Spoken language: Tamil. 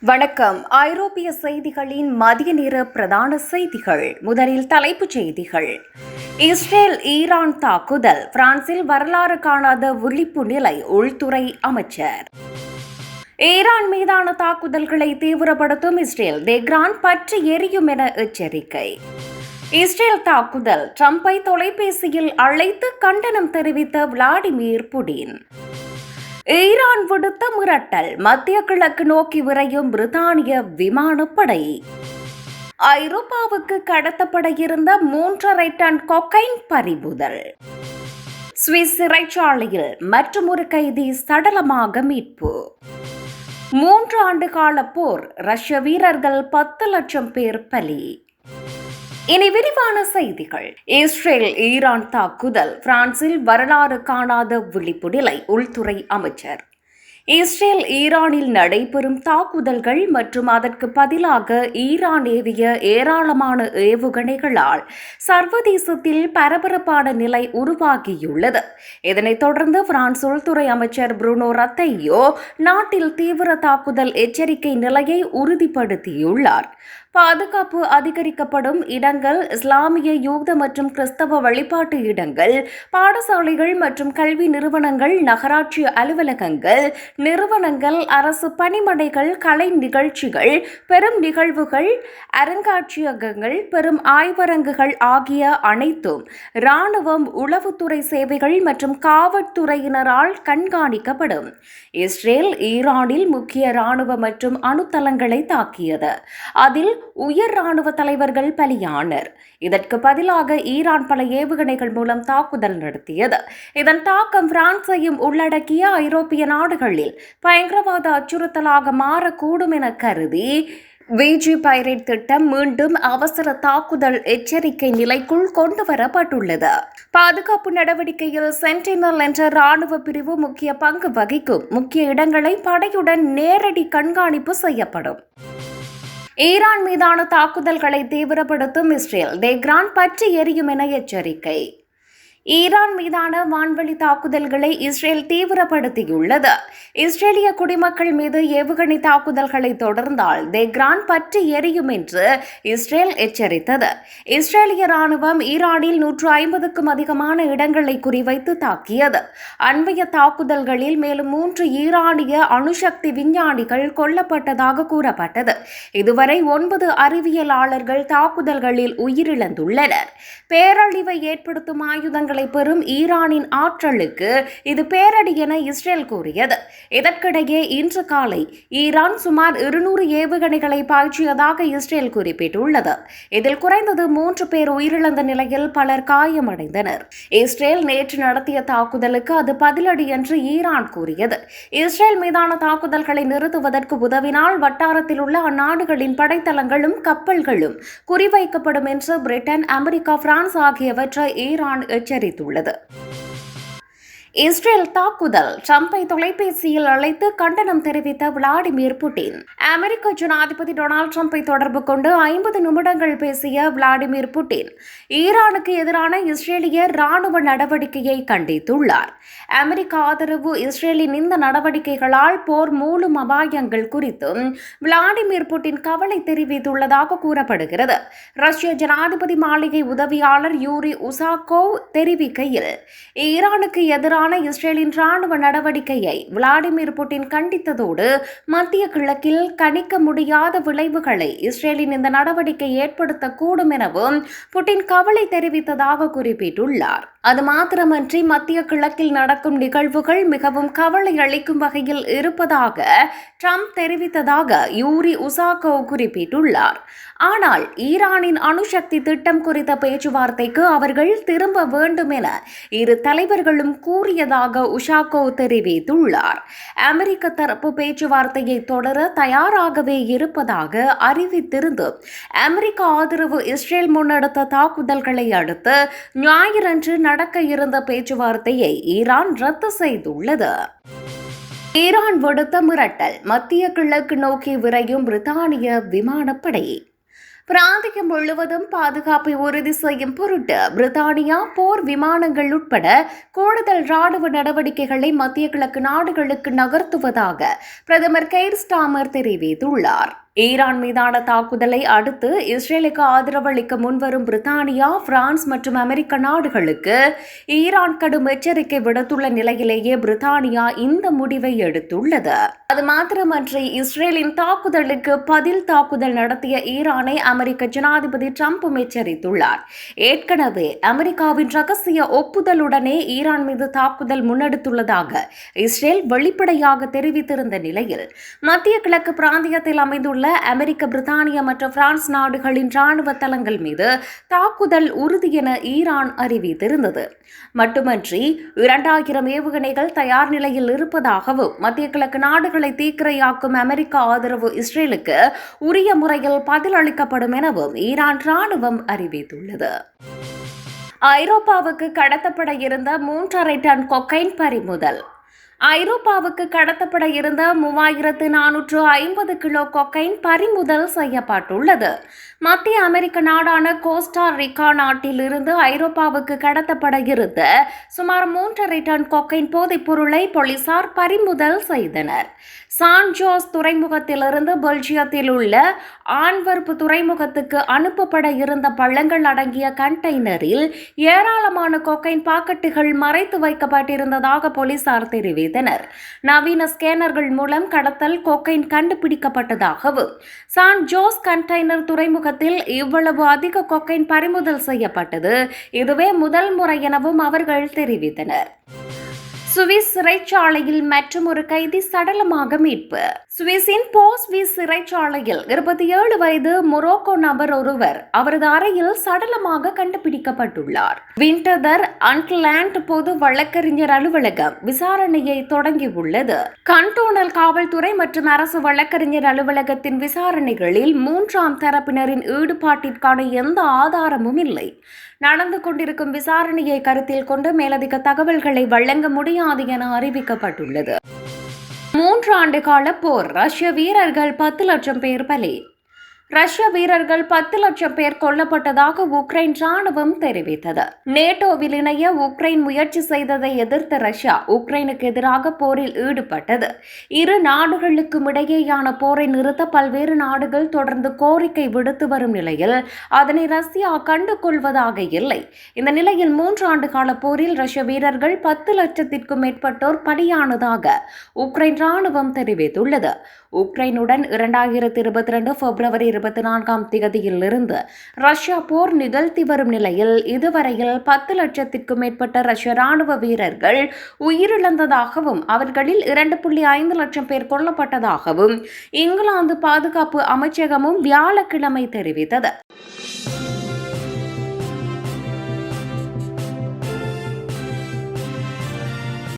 வணக்கம். ஐரோப்பிய செய்திகளின் மதிய நேர பிரதான செய்திகள். முதலில் தலைப்புச் செய்திகள். இஸ்ரேல் ஈரான் தாக்குதல், பிரான்சில் வரலாறு காணாத விழிப்பு நிலை, உள்துறை அமைச்சர். ஈரான் மீதான தாக்குதல்களை தீவிரப்படுத்தும் இஸ்ரேல், தெஹ்ரான் பற்றி எரியும் என எச்சரிக்கை. இஸ்ரேல் தாக்குதல், ட்ரம்பை தொலைபேசியில் அழைத்து கண்டனம் தெரிவித்த விளாடிமிர் புடின். ஈரான் விடுத்த மிரட்டல், மத்திய கிழக்கு நோக்கி விரையும் பிரித்தானிய விமானப்படை. ஐரோப்பாவுக்கு கடத்தப்பட இருந்த 3.5 டன் கொக்கைன் பறிமுதல். சுவிஸ் சிறைச்சாலையில் மற்றொரு கைதி சடலமாக மீட்பு. 3 ஆண்டு கால போர், ரஷ்ய வீரர்கள் 10 லட்சம் பேர் பலி. இனி விரிவான செய்திகள். இஸ்ரேல் ஈரான் தாக்குதல், பிரான்சில் வரலாறு காணாத விழிப்பு நிலை, உள்துறை அமைச்சர். இஸ்ரேல் ஈரானில் நடைபெறும் தாக்குதல்கள் மற்றும் அதற்கு பதிலாக ஈரான் ஏவிய ஏராளமான ஏவுகணைகளால் சர்வதேசத்தில் பரபரப்பான நிலை உருவாகியுள்ளது. இதனைத் தொடர்ந்து பிரான்ஸ் உள்துறை அமைச்சர் புருனோ ரத்தையோ நாட்டில் தீவிர தாக்குதல் எச்சரிக்கை நிலையை உறுதிப்படுத்தியுள்ளார். பாதுகாப்பு அதிகரிக்கப்படும் இடங்கள், இஸ்லாமிய, யூத மற்றும் கிறிஸ்தவ வழிபாட்டு இடங்கள், பாடசாலைகள் மற்றும் கல்வி நிறுவனங்கள், நகராட்சி அலுவலகங்கள், நிறுவனங்கள், அரசு பணிமனைகள், கலை நிகழ்ச்சிகள், பெரும் நிகழ்வுகள், அருங்காட்சியகங்கள், பெரும் ஆய்வரங்குகள் ஆகிய அனைத்தும் இராணுவம், உளவுத்துறை சேவைகள் மற்றும் காவல்துறையினரால் கண்காணிக்கப்படும். இஸ்ரேல் ஈரானில் முக்கிய இராணுவ மற்றும் அணுத்தளங்களை தாக்கியது. அதில் உயர் இராணுவ தலைவர்கள் பலியானர். இதற்கு பதிலாக ஈரான் பல ஏவுகணைகள் மூலம் தாக்குதல் நடத்தியது. இதன் தாக்கம் பிரான்சையும் உள்ளடக்கிய ஐரோப்பிய நாடுகளில் பயங்கரவாத அச்சுறுத்தலாக மாறக்கூடும் என கருதி விஜி பைரேட் திட்டம் மீண்டும் அவசர தாக்குதல் எச்சரிக்கை நிலைக்குள் கொண்டுவரப்பட்டுள்ளது. பாதுகாப்பு நடவடிக்கையில் சென்டினல் என்ற ராணுவ பிரிவு முக்கிய பங்கு வகிக்கும். முக்கிய இடங்களை படையுடன் நேரடி கண்காணிப்பு செய்யப்படும். ஈரான் மீதான தாக்குதல்களை தீவிரப்படுத்தும் இஸ்ரேல், தெஹ்ரான் பற்றி எரியும் என எச்சரிக்கை. ஈரான் மீதான வான்வெளி தாக்குதல்களை இஸ்ரேல் தீவிரப்படுத்தியுள்ளது. இஸ்ரேலிய குடிமக்கள் மீது ஏவுகணை தாக்குதல்களை தொடர்ந்தால் தெஹ்ரான் பற்றி எரியும் என்று இஸ்ரேல் எச்சரித்தது. இஸ்ரேலிய ராணுவம் ஈரானில் 150க்கும் அதிகமான இடங்களை குறிவைத்து தாக்கியது. அண்மைய தாக்குதல்களில் மேலும் 3 ஈரானிய அணுசக்தி விஞ்ஞானிகள் கொல்லப்பட்டதாக கூறப்பட்டது. இதுவரை 9 அறிவியலாளர்கள் தாக்குதல்களில் உயிரிழந்துள்ளனர். பேரழிவை ஏற்படுத்தும் ஆயுதங்கள் பெறும் ஈரானின் ஆற்றலுக்கு இது பேரடி என இஸ்ரேல் கூறியது. இதற்கிடையே இன்று காலை ஈரான் சுமார் 200 ஏவுகணைகளை பாய்ச்சியதாக இஸ்ரேல் குறிப்பிட்டுள்ளது. இதில் குறைந்தது 3 பேர் உயிரிழந்த நிலையில் பலர் காயமடைந்தனர். இஸ்ரேல் நேற்று நடத்திய தாக்குதலுக்கு அது பதிலடி என்று ஈரான் கூறியது. இஸ்ரேல் மீதான தாக்குதல்களை நிறுத்துவதற்கு உதவினால் வட்டாரத்தில் உள்ள அந்நாடுகளின் படைத்தளங்களும் கப்பல்களும் குறிவைக்கப்படும் என்று பிரிட்டன், அமெரிக்கா, பிரான்ஸ் ஆகியவற்றை ஈரான் எச்சரித்துள்ளது. இஸ்ரேல் தாக்குதல், ட்ரம்பை தொலைபேசியில் அழைத்து கண்டனம் தெரிவித்த விளாடிமிர் புடின். அமெரிக்க ஜனாதிபதி டொனால்டு ட்ரம்பை தொடர்பு கொண்டு 50 நிமிடங்கள் பேசிய விளாடிமிர் புடின் ஈரானுக்கு எதிரான இஸ்ரேலிய ராணுவ நடவடிக்கையை கண்டித்துள்ளார். அமெரிக்க ஆதரவு இஸ்ரேலின் இந்த நடவடிக்கைகளால் போர் மூலம் அபாயங்கள் குறித்தும் விளாடிமிர் புடின் கவலை தெரிவித்துள்ளதாக கூறப்படுகிறது. ரஷ்ய ஜனாதிபதி மாளிகை உதவியாளர் யூரி உசாகோவ் தெரிவிக்கையில், ஈரானுக்கு எதிரான இஸ்ரேலின் ராணுவ நடவடிக்கையை விளாடிமிர் புடின் கண்டித்ததோடு மத்திய கிழக்கில் கணிக்க முடியாத விளைவுகளை இஸ்ரேலின் இந்த நடவடிக்கை ஏற்படுத்தக்கூடும் எனவும் புடின் கவலை தெரிவித்ததாக குறிப்பிட்டுள்ளார். அது மாத்திரமன்றி மத்திய கிழக்கில் நடக்கும் நிகழ்வுகள் மிகவும் கவலை அளிக்கும் வகையில் இருப்பதாக ட்ரம்ப் தெரிவித்ததாக யூரி உசாகோவ் குறிப்பிட்டுள்ளார். ஆனால் ஈரானின் அணுசக்தி திட்டம் குறித்த பேச்சுவார்த்தைக்கு அவர்கள் திரும்ப வேண்டும் என இரு தலைவர்களும் கூறியதாக உசாகோவ் தெரிவித்துள்ளார். அமெரிக்க தரப்பு பேச்சுவார்த்தையை தொடர தயாராகவே இருப்பதாக அறிவித்திருந்தும் அமெரிக்க ஆதரவு இஸ்ரேல் முன்னெடுத்த தாக்குதல்களை அடுத்து ஞாயிறன்று நடக்க இருந்த பேச்சுவார்த்தையை ஈரான் ரத்து செய்துள்ளது. ஈரான் விடுத்த மிரட்டல், மத்திய கிழக்கு நோக்கி விரையும் பிரித்தானிய விமானப்படை. பிராந்தியம் முழுவதும் பாதுகாப்பை உறுதி செய்யும் பொருட்டு பிரித்தானியா போர் விமானங்கள் உட்பட கூடுதல் ராணுவ நடவடிக்கைகளை மத்திய கிழக்கு நாடுகளுக்கு நகர்த்துவதாக பிரதமர் கெய்ர் ஸ்டாமர் தெரிவித்துள்ளார். ஈரான் மீதான தாக்குதலை அடுத்து இஸ்ரேலுக்கு ஆதரவளிக்க முன்வரும் பிரித்தானியா, பிரான்ஸ் மற்றும் அமெரிக்க நாடுகளுக்கு ஈரான் கடும் எச்சரிக்கை விடுத்துள்ள நிலையிலேயே பிரித்தானியா இந்த முடிவை எடுத்துள்ளது. அது மாத்திரமன்றி இஸ்ரேலின் தாக்குதலுக்கு பதில் தாக்குதல் நடத்திய ஈரானை அமெரிக்க ஜனாதிபதி டிரம்பும் எச்சரித்துள்ளார். ஏற்கனவே அமெரிக்காவின் ரகசிய ஒப்புதலுடனே ஈரான் மீது தாக்குதல் முன்னெடுத்துள்ளதாக இஸ்ரேல் வெளிப்படையாக தெரிவித்திருந்த நிலையில் மத்திய கிழக்கு பிராந்தியத்தில் அமைந்துள்ள அமெரிக்க, பிரித்தானியா மற்றும் பிரான்ஸ் நாடுகளின் ராணுவ தளங்கள் மீது தாக்குதல் உறுதி என ஈரான் அறிவித்திருந்தது. மட்டுமன்றி 2000 ஏவுகணைகள் தயார் நிலையில் இருப்பதாகவும் மத்திய கிழக்கு நாடுகளை தீக்கிரையாக்கும் அமெரிக்க ஆதரவு இஸ்ரேலுக்கு உரிய முறையில் பதிலளிக்கப்படும் எனவும் ஈரான் ராணுவம் அறிவித்துள்ளது. ஐரோப்பாவுக்கு கடத்தப்பட இருந்த 3.5 டன் கொக்கைன் பறிமுதல். ஐரோப்பாவுக்கு கடத்தப்பட இருந்த 3450 கிலோ கொக்கைன் பறிமுதல் செய்யப்பட்டுள்ளது. மத்திய அமெரிக்க நாடான கோஸ்டா ரிகா நாட்டில் இருந்து ஐரோப்பாவுக்கு கடத்தப்பட இருந்த சுமார் 3.5 டன் கொக்கைன் போதைப் பொருளை போலீசார் பறிமுதல் செய்தனர். சான் ஜோஸ் துறைமுகத்திலிருந்து பெல்ஜியத்தில் உள்ள ஆன்வெர்ப் துறைமுகத்துக்கு அனுப்பப்பட இருந்த பள்ளங்கள் அடங்கிய கண்டெய்னரில் ஏராளமான கொக்கைன் பாக்கெட்டுகள் மறைத்து வைக்கப்பட்டிருந்ததாக போலீசார் தெரிவித்தனர். நவீன ஸ்கேனர்கள் மூலம் கடத்தல் கொக்கைன் கண்டுபிடிக்கப்பட்டதாகவும் சான் ஜோஸ் கண்டெய்னர் துறைமுகத்தில் இவ்வளவு அதிக கொக்கைன் பறிமுதல் செய்யப்பட்டது இதுவே முதல் முறை எனவும் அவர்கள் தெரிவித்தனர். சுவிஸ் சிறைச்சாலையில் மற்றும் ஒரு கைதி சடலமாக மீட்பு. சுவிஸின் போஸ்விஸ் சிறைச்சாலையில் 27 வயது மொரோக்கோ நபர் ஒருவர் அவரது அறையில் சடலமாக கண்டுபிடிக்கப்பட்டுள்ளார். விண்டதர் அன்ட்லாண்ட் பொது வழக்கறிஞர் அலுவலகம் விசாரணையை தொடங்கியுள்ளது. கண்டோனல் காவல்துறை மற்றும் அரசு வழக்கறிஞர் அலுவலகத்தின் விசாரணைகளில் 3ஆம் தரப்பினரின் ஈடுபாட்டிற்கான எந்த ஆதாரமும் இல்லை. நடந்து கொண்டிருக்கும் விசாரணையை கருத்தில் கொண்டு மேலதிக தகவல்களை வழங்க முடியாது என அறிவிக்கப்பட்டுள்ளது. 3 ஆண்டு கால போர். ரஷ்ய வீரர்கள் 10 லட்சம் பேர் பலி. ரஷ்ய வீரர்கள் 10 லட்சம் பேர் கொல்லப்பட்டதாக உக்ரைன் ராணுவம் தெரிவித்தது. நேட்டோவில் இணைய உக்ரைன் முயற்சி செய்ததை எதிர்த்த ரஷ்யா உக்ரைனுக்கு எதிராக போரில் ஈடுபட்டது. இரு நாடுகளுக்கும் இடையேயான போரை நிறுத்த பல்வேறு நாடுகள் தொடர்ந்து கோரிக்கை விடுத்து வரும் நிலையில் அதனை ரஷ்யா கண்டுகொள்வதாக இல்லை. இந்த நிலையில் 3 ஆண்டு கால போரில் ரஷ்ய வீரர்கள் 10 லட்சத்திற்கும் மேற்பட்டோர் பலியானதாக உக்ரைன் ராணுவம் தெரிவித்துள்ளது. உக்ரைனுடன் 2022 பிப்ரவரி 24ஆம் தேதியிலிருந்து ரஷ்யா போர் நிகழ்த்தி வரும் நிலையில் இதுவரையில் 10 லட்சத்திற்கும் மேற்பட்ட ரஷ்ய ராணுவ வீரர்கள் உயிரிழந்ததாகவும் அவர்களில் 2.5 லட்சம் பேர் கொல்லப்பட்டதாகவும் இங்கிலாந்து பாதுகாப்பு அமைச்சகமும் வியாழக்கிழமை தெரிவித்தது.